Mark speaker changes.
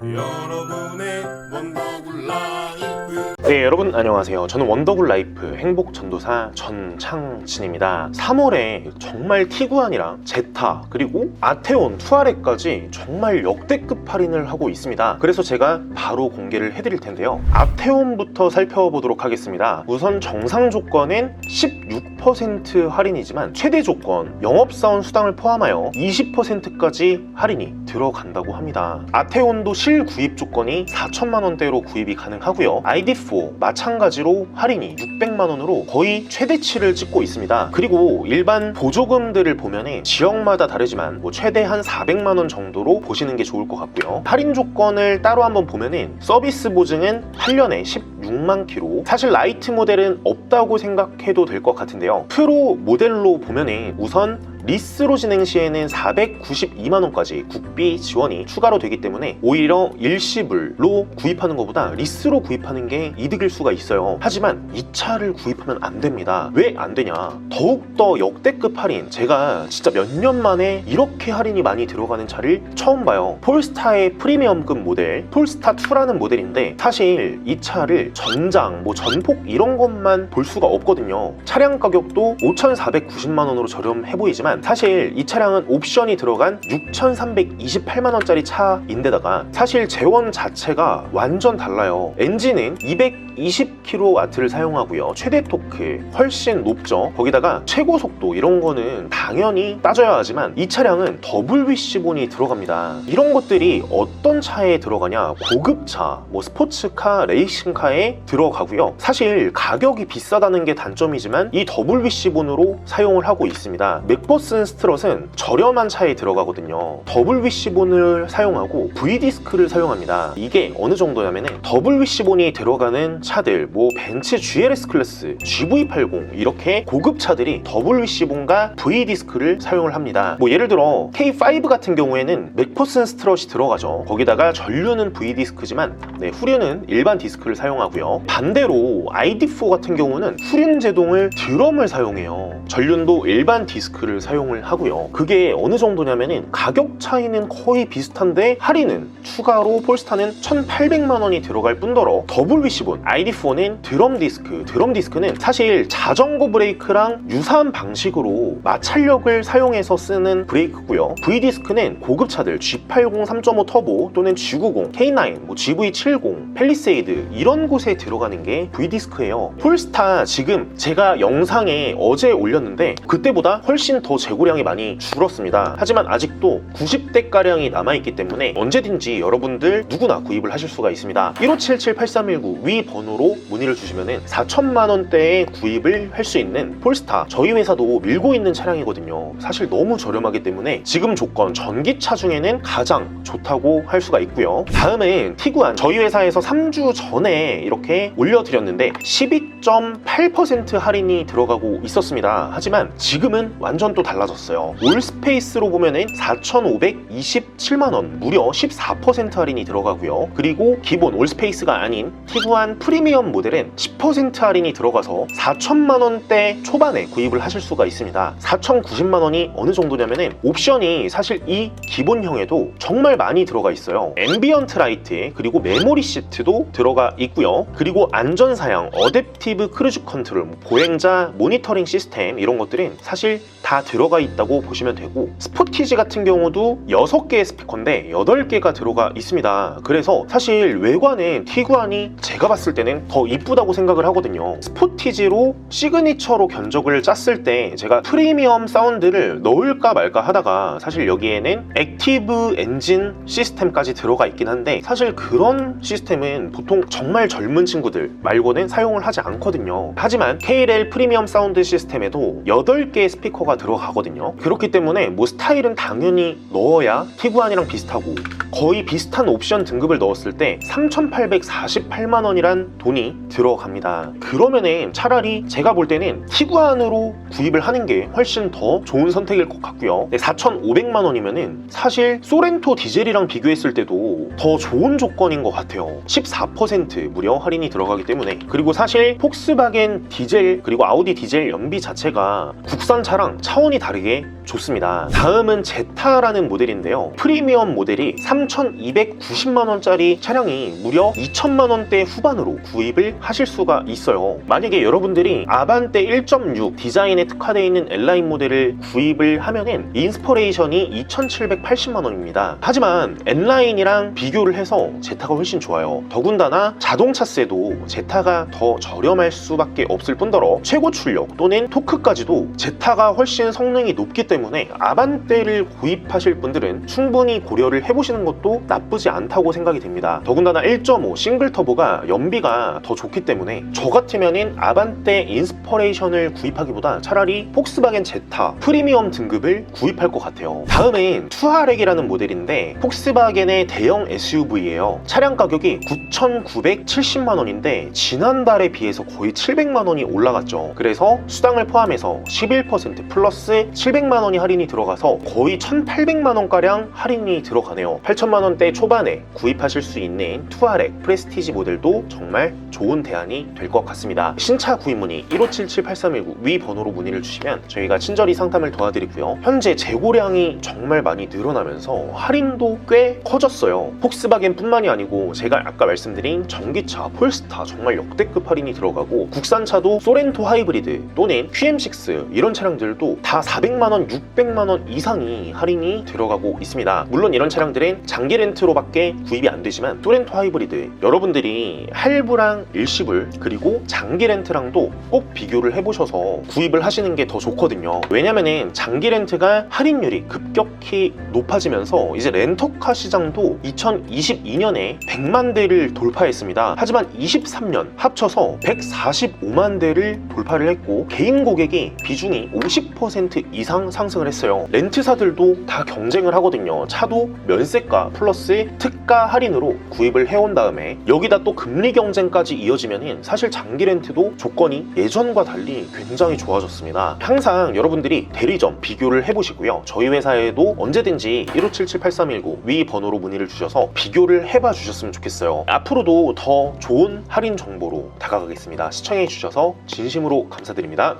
Speaker 1: 여러분의 원더굴 라이프.
Speaker 2: 네, 여러분 안녕하세요. 저는 원더굴 라이프 행복전도사 전창진입니다. 3월에 정말 티구안이랑 제타 그리고 아테온 투아렉까지 정말 역대급 할인을 하고 있습니다. 그래서 제가 바로 공개를 해드릴 텐데요. 아테온부터 살펴보도록 하겠습니다. 우선 정상 조건은 16% 할인이지만 최대 조건 영업사원 수당을 포함하여 20%까지 할인이 들어간다고 합니다. 아테온도 실구입 조건이 4천만 원대로 구입이 가능하고요. ID4 마찬가지로 할인이 600만 원으로 거의 최대치를 찍고 있습니다. 그리고 일반 보조금들을 보면 지역마다 다르지만 최대 한 400만 원 정도로 보시는 게 좋을 것 같고요. 할인 조건을 따로 한번 보면은 서비스 보증은 8년에 16만 킬로, 사실 라이트 모델은 없다고 생각해도 될 것 같은데요. 프로 모델로 보면은 우선 리스로 진행 시에는 492만 원까지 국비 지원이 추가로 되기 때문에 오히려 일시불로 구입하는 것보다 리스로 구입하는 게 이득일 수가 있어요. 하지만 이 차를 구입하면 안 됩니다. 왜 안 되냐? 더욱더 역대급 할인, 제가 진짜 몇 년 만에 이렇게 할인이 많이 들어가는 차를 처음 봐요. 폴스타의 프리미엄급 모델 폴스타2라는 모델인데 사실 이 차를 전장, 전폭 이런 것만 볼 수가 없거든요. 차량 가격도 5,490만 원으로 저렴해 보이지만 사실 이 차량은 옵션이 들어간 6,328만 원짜리 차인데다가 사실 제원 자체가 완전 달라요. 엔진은 220kW를 사용하고요. 최대 토크 훨씬 높죠. 거기다가 최고 속도 이런 거는 당연히 따져야 하지만 이 차량은 WC 본이 들어갑니다. 이런 것들이 어떤 차에 들어가냐? 고급차, 스포츠카, 레이싱카에 들어가고요. 사실 가격이 비싸다는 게 단점이지만 이 WC 본으로 사용을 하고 있습니다. 맥퍼슨 스트럿은 저렴한 차에 들어가거든요. WC 본을 사용하고 V디스크를 사용합니다. 이게 어느 정도냐면은 WC 본이 들어가는 차들 벤츠 GLS 클래스, GV80 이렇게 고급 차들이 WC 본과 V디스크를 사용을 합니다. 예를 들어 K5 같은 경우에는 맥퍼슨 스트럿이 들어가죠. 거기다가 전류는 V디스크지만 후륜은 일반 디스크를 사용하고요. 반대로 ID4 같은 경우는 후륜 제동을 드럼을 사용해요. 전륜도 일반 디스크를 사용을 하고요. 그게 어느 정도냐면은 가격 차이는 거의 비슷한데 할인은 추가로 폴스타는 1,800만 원이 들어갈 뿐더러 WC-본 ID4는 드럼 디스크는 사실 자전거 브레이크랑 유사한 방식으로 마찰력을 사용해서 쓰는 브레이크고요. V디스크는 고급차들 G80 3.5 터보 또는 G90, K9, GV70, 팰리세이드 이런 곳에 들어가는 게 V디스크예요. 폴스타 지금 제가 영상에 어제 올렸는데 그때보다 훨씬 더 재고량이 많이 줄었습니다. 하지만 아직도 90대가량이 남아있기 때문에 언제든지 여러분들 누구나 구입을 하실 수가 있습니다. 1577-8319 위 번호로 문의를 주시면 4천만 원대에 구입을 할 수 있는 폴스타, 저희 회사도 밀고 있는 차량이거든요. 사실 너무 저렴하기 때문에 지금 조건 전기차 중에는 가장 좋다고 할 수가 있고요. 다음은 티구안, 저희 회사에서 3주 전에 이렇게 올려드렸는데 12.8% 할인이 들어가고 있었습니다. 하지만 지금은 완전 또 달라졌어요. 올스페이스로 보면은 4,527만 원, 무려 14% 할인이 들어가고요. 그리고 기본 올스페이스가 아닌 티구안 프리미엄 모델은 10% 할인이 들어가서 4천만 원대 초반에 구입을 하실 수가 있습니다. 4,090만 원이 어느 정도냐면은 옵션이 사실 이 기본형에도 정말 많이 들어가 있어요. 앰비언트 라이트 그리고 메모리 시트도 들어가 있고요. 그리고 안전사양, 어댑티브 크루즈 컨트롤, 보행자 모니터링 시스템 이런 것들은 사실 다 들어가 있다고 보시면 되고, 스포티지 같은 경우도 6개의 스피커인데 8개가 들어가 있습니다. 그래서 사실 외관은 티구안이 제가 봤을 때는 더 이쁘다고 생각을 하거든요. 스포티지로 시그니처로 견적을 짰을 때 제가 프리미엄 사운드를 넣을까 말까 하다가 사실 여기에는 액티브 엔진 시스템까지 들어가 있긴 한데 사실 그런 시스템은 보통 정말 젊은 친구들 말고는 사용을 하지 않거든요. 하지만 KLL 프리미엄 사운드 시스템에도 8개의 스피커가 들어가거든요. 그렇기 때문에 스타일은 당연히 넣어야 티구안이랑 비슷하고 거의 비슷한 옵션 등급을 넣었을 때 3,848만 원이란 돈이 들어갑니다. 그러면은 차라리 제가 볼 때는 티구안으로 구입을 하는 게 훨씬 더 좋은 선택일 것 같고요. 4,500만 원이면은 사실 소렌토 디젤이랑 비교했을 때도 더 좋은 조건인 것 같아요. 14% 무려 할인이 들어가기 때문에. 그리고 사실 폭스바겐 디젤 그리고 아우디 디젤 연비 자체가 국산 차랑 차원이 다르게 좋습니다. 다음은 제타라는 모델인데요. 프리미엄 모델이 3,290만원짜리 차량이 무려 2천만원대 후반으로 구입을 하실 수가 있어요. 만약에 여러분들이 아반떼 1.6 디자인에 특화되어 있는 N라인 모델을 구입을 하면은 인스퍼레이션이 2,780만원입니다. 하지만 N라인이랑 비교를 해서 제타가 훨씬 좋아요. 더군다나 자동차세도 제타가 더 저렴할 수밖에 없을 뿐더러 최고 출력 또는 토크까지도 제타가 훨씬 성능이 높기 때문에 아반떼를 구입하실 분들은 충분히 고려를 해보시는 것도 나쁘지 않다고 생각이 됩니다. 더군다나 1.5 싱글 터보가 연비가 더 좋기 때문에 저 같으면은 아반떼 인스퍼레이션을 구입하기보다 차라리 폭스바겐 제타 프리미엄 등급을 구입할 것 같아요. 다음은 투아렉이라는 모델인데 폭스바겐의 대형 SUV예요. 차량 가격이 9,970만원인데 지난달에 비해서 거의 700만원이 올라갔죠. 그래서 수당을 포함해서 11% 플러스 700만원이 할인이 들어가서 거의 1,800만원가량 할인이 들어가네요. 8천만원대 초반에 구입하실 수 있는 투아렉 프레스티지 모델도 정말 좋은 대안이 될 것 같습니다. 신차 구입 문의 1577-8319 위 번호로 문의를 주시면 저희가 친절히 상담을 도와드리고요. 현재 재고량이 정말 많이 늘어나면서 할인도 꽤 커졌어요. 폭스바겐 뿐만이 아니고 제가 아까 말씀드린 전기차 폴스타 정말 역대급 할인이 들어가고 국산차도 소렌토 하이브리드 또는 QM6 이런 차량들도 다 400만원, 600만원 이상이 할인이 들어가고 있습니다. 물론 이런 차량들은 장기 렌트로밖에 구입이 안 되지만 소렌토 하이브리드 여러분들이 할부랑 일시불 그리고 장기 렌트랑도 꼭 비교를 해보셔서 구입을 하시는 게 더 좋거든요. 왜냐면은 장기 렌트가 할인율이 급격히 높아지면서 이제 렌터카 시장도 2022년에 100만 대를 돌파했습니다. 하지만 23년 합쳐서 145만 대를 돌파를 했고 개인 고객이 비중이 50% 이상 상승을 했어요. 렌트사들도 다 경쟁을 하거든요. 차도 면세가 플러스 특가 할인으로 구입을 해온 다음에 여기다 또 금리 경쟁까지 이어지면은 사실 장기 렌트도 조건이 예전과 달리 굉장히 좋아졌습니다. 항상 여러분들이 대리점 비교를 해보시고요. 저희 회사에도 언제든지 1577-8319 위 번호로 문의를 주셔서 비교를 해봐 주셨으면 좋겠어요. 앞으로도 더 좋은 할인 정보로 다가가겠습니다. 시청해 주셔서 진심으로 감사드립니다.